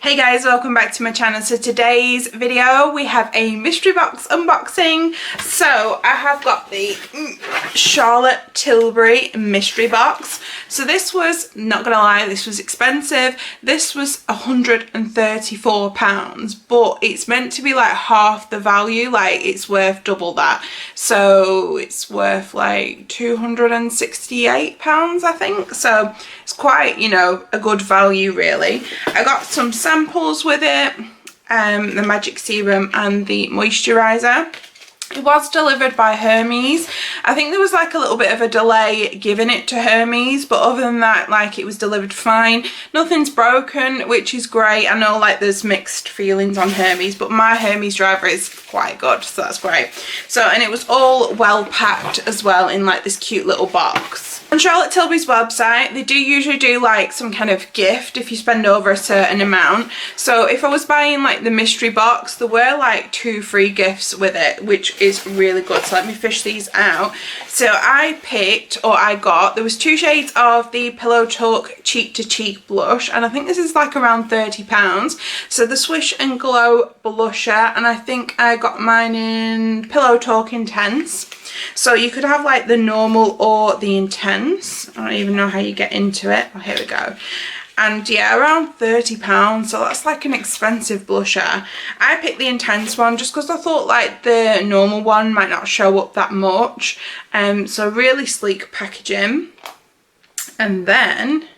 Hey guys, welcome back to my channel. So today's video we have a mystery box unboxing. So I have got the Charlotte Tilbury mystery box. So this was, not gonna lie, this was expensive. This was £134, but it's meant to be like half the value, like it's worth double that. So it's worth like £268, I think. So it's quite, you know, a good value really. I got some samples with it, the magic serum and the moisturizer. It was delivered by Hermes. I think there was like a little bit of a delay giving it to Hermes, but other than that, like, it was delivered fine. Nothing's broken, which is great. I know like there's mixed feelings on Hermes, but my Hermes driver is quite good, so that's great. So, and it was all well packed as well in like this cute little box. On Charlotte Tilbury's website, they do usually do like some kind of gift if you spend over a certain amount. So if I was buying like the mystery box, there were like 2 free gifts with it, which is really good. So let me fish these out. So I picked, or I got, there was 2 shades of the Pillow Talk Cheek to Cheek blush, and I think this is like around £30. So the Swish and Glow blusher, and I think I got mine in Pillow Talk Intense. So you could have like the normal or the intense. I don't even know how you get into it. Oh, here we go. And yeah, around £30, so that's like an expensive blusher. I picked the intense one just because I thought like the normal one might not show up that much. So really sleek packaging. And then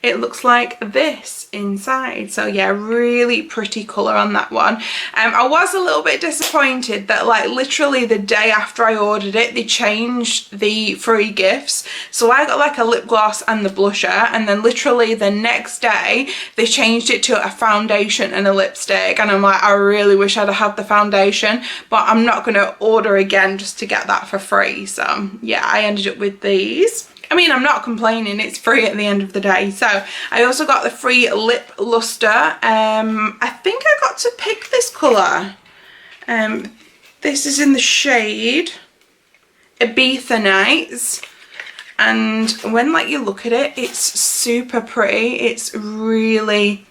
it looks like this inside. So yeah, really pretty colour on that one. I was a little bit disappointed that like literally the day after I ordered it, they changed the free gifts. So I got like a lip gloss and the blusher, and then literally the next day they changed it to a foundation and a lipstick, and I'm like, I really wish I'd have had the foundation, but I'm not going to order again just to get that for free. So yeah, I ended up with these. I mean, I'm not complaining, it's free at the end of the day. So I also got the free lip luster. I think I got to pick this colour. This is in the shade Ibiza Nights, and when like you look at it, it's super pretty. It's really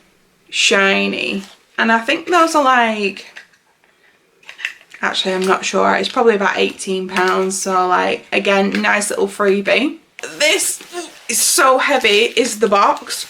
shiny, and I think those are like, actually I'm not sure, it's probably about £18. So like, again, nice little freebie. This is so heavy, is the box.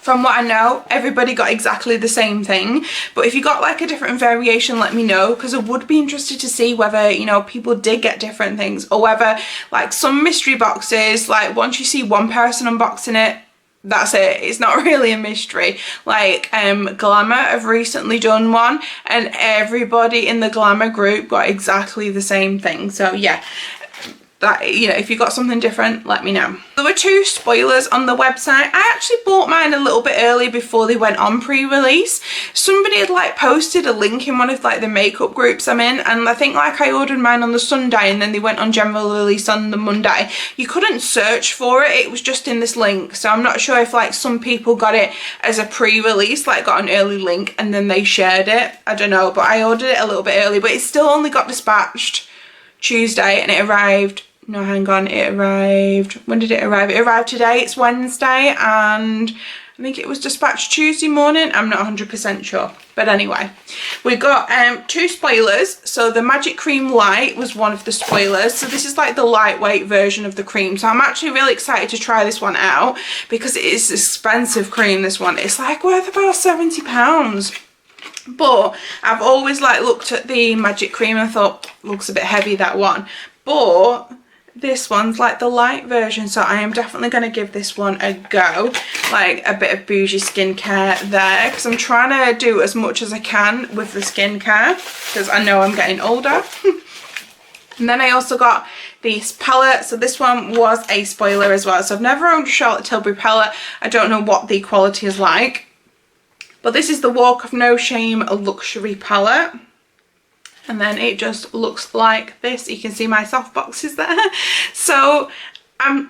From what I know, everybody got exactly the same thing, but if you got like a different variation, let me know, because I would be interested to see whether, you know, people did get different things, or whether like some mystery boxes, like once you see one person unboxing it, that's it, it's not really a mystery. Like Glamour have recently done one, and everybody in the Glamour group got exactly the same thing. So yeah, that, you know, if you got something different, let me know. There were 2 spoilers on the website. I actually bought mine a little bit early before they went on pre-release. Somebody had like posted a link in one of like the makeup groups I'm in, and I think like I ordered mine on the Sunday and then they went on general release on the Monday. You couldn't search for it, it was just in this link. So I'm not sure if like some people got it as a pre-release, like got an early link and then they shared it, I don't know, but I ordered it a little bit early. But it still only got dispatched Tuesday, and it arrived, no, hang on, it arrived, when did it arrive? It arrived today, it's Wednesday, and I think it was dispatched Tuesday morning, I'm not 100% sure. But anyway, we got 2 spoilers. So the Magic Cream Light was one of the spoilers. So this is like the lightweight version of the cream. So I'm actually really excited to try this one out, because it is expensive cream, this one. It's like worth about £70. But I've always like looked at the Magic Cream and thought, looks a bit heavy, that one. But this one's like the light version, so I am definitely going to give this one a go. Like a bit of bougie skincare there, because I'm trying to do as much as I can with the skincare, because I know I'm getting older. And then I also got this palette. So this one was a spoiler as well. So I've never owned a Charlotte Tilbury palette. I don't know what the quality is like. But this is the Walk of No Shame Luxury palette. And then it just looks like this. You can see my soft boxes there. So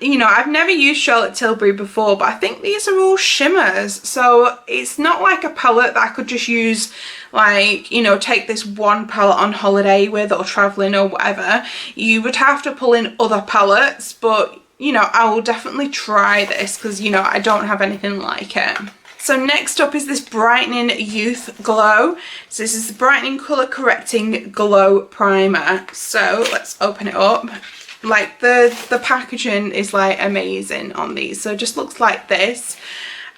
you know, I've never used Charlotte Tilbury before, but I think these are all shimmers. So it's not like a palette that I could just use, like, you know, take this one palette on holiday with or traveling or whatever. You would have to pull in other palettes, but you know, I will definitely try this because, you know, I don't have anything like it. So next up is this Brightening Youth Glow. So this is the Brightening Colour Correcting Glow Primer. So let's open it up. Like the packaging is like amazing on these. So it just looks like this.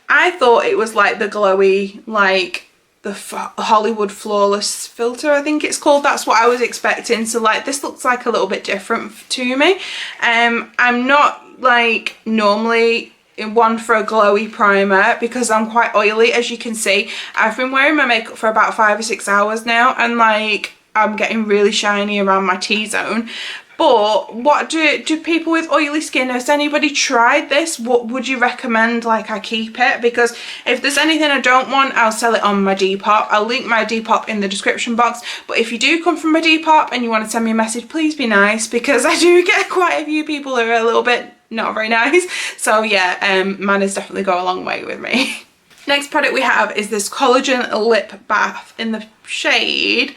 I thought it was like the glowy, like the Hollywood Flawless filter, I think it's called. That's what I was expecting. So like this looks like a little bit different to me. I'm not like normally one for a glowy primer because I'm quite oily, as you can see. I've been wearing my makeup for about 5 or 6 hours now, and like I'm getting really shiny around my T-zone. But what do people with oily skin, has anybody tried this? What would you recommend like I keep it? Because if there's anything I don't want, I'll sell it on my Depop. I'll link my Depop in the description box. But if you do come from my Depop and you want to send me a message, please be nice, because I do get quite a few people who are a little bit not very nice. So yeah, manners definitely go a long way with me. Next product we have is this Collagen Lip Bath in the shade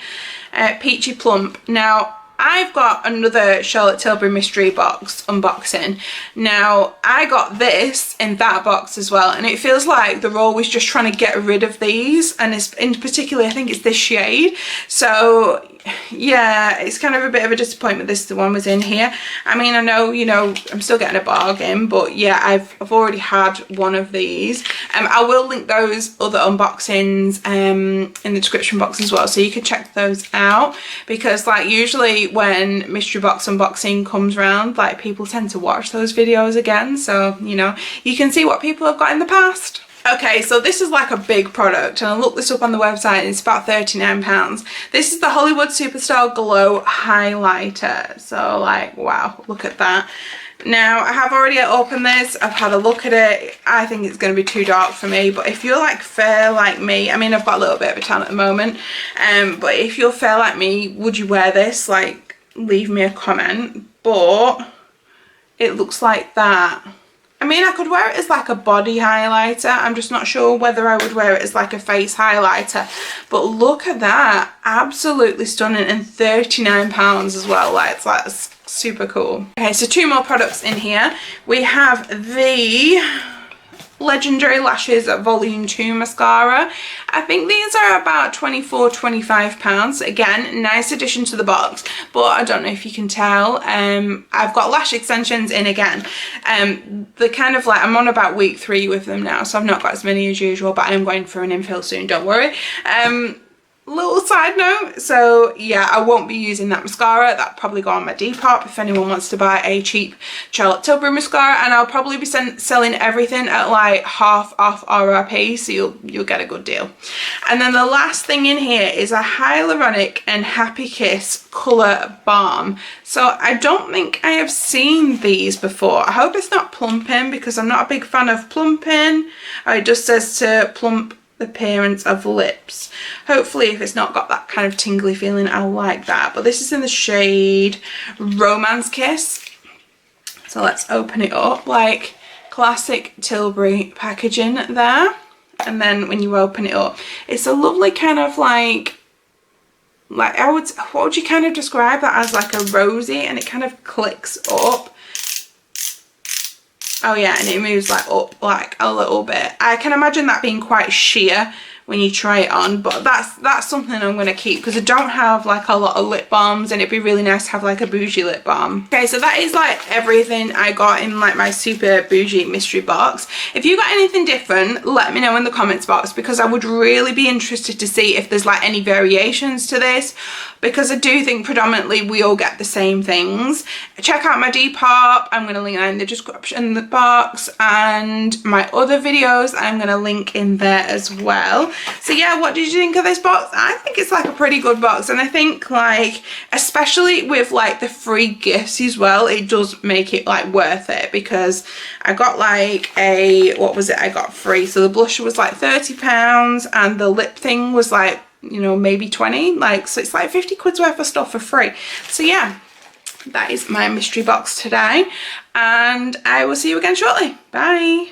Peachy Plump. Now, I've got another Charlotte Tilbury mystery box unboxing. Now, I got this in that box as well, and it feels like they're always just trying to get rid of these, and it's, in particular, I think it's this shade. So yeah, it's kind of a bit of a disappointment this the one was in here. I mean, I know, you know, I'm still getting a bargain, but yeah, I've already had one of these. I will link those other unboxings in the description box as well, so you can check those out, because like usually when mystery box unboxing comes around, like people tend to watch those videos again, so you know, you can see what people have got in the past. Okay, so this is like a big product, and I looked this up on the website and it's about £39. This is the Hollywood Superstar Glow Highlighter. So like, wow, look at that. Now, I have already opened this, I've had a look at it. I think it's going to be too dark for me, but if you're like fair like me, I mean, I've got a little bit of a tan at the moment, but if you're fair like me, would you wear this? Like, leave me a comment. But it looks like that. I mean, I could wear it as like a body highlighter. I'm just not sure whether I would wear it as like a face highlighter. But look at that. Absolutely stunning, and £39 as well. Like, that's super cool. Okay, so 2 more products in here. We have the Legendary Lashes Volume 2 mascara. I think these are about £24–25. Again, nice addition to the box, but I don't know if you can tell. I've got lash extensions in again. The kind of like, I'm on about week 3 with them now, so I've not got as many as usual, but I'm going for an infill soon, don't worry. Little side note, so yeah, I won't be using that mascara. That'll probably go on my Depop if anyone wants to buy a cheap Charlotte Tilbury mascara, and I'll probably be selling everything at like half off RRP, so you'll get a good deal. And then the last thing in here is a Hyaluronic and Happy Kiss Colour Balm. So I don't think I have seen these before. I hope it's not plumping, because I'm not a big fan of plumping. It just says to plump appearance of lips. Hopefully, if it's not got that kind of tingly feeling, I'll like that. But this is in the shade Romance Kiss. So let's open it up. Like classic Tilbury packaging there. And then when you open it up, it's a lovely kind of like what would you kind of describe that as? Like a rosy, and it kind of clicks up. Oh yeah, and it moves like up like a little bit. I can imagine that being quite sheer when you try it on, but that's something I'm going to keep, because I don't have like a lot of lip balms, and it'd be really nice to have like a bougie lip balm. Okay, so that is like everything I got in like my super bougie mystery box. If you got anything different, let me know in the comments box, because I would really be interested to see if there's like any variations to this, because I do think predominantly we all get the same things. Check out my Depop, I'm going to link that in the description box, and my other videos I'm going to link in there as well. So yeah, what did you think of this box? I think it's like a pretty good box, and I think like, especially with like the free gifts as well, it does make it like worth it, because I got like a, what was it I got free? So the blusher was like £30, and the lip thing was like, you know, maybe 20, like, so it's like 50 quid's worth of stuff for free. So yeah, that is my mystery box today, and I will see you again shortly. Bye.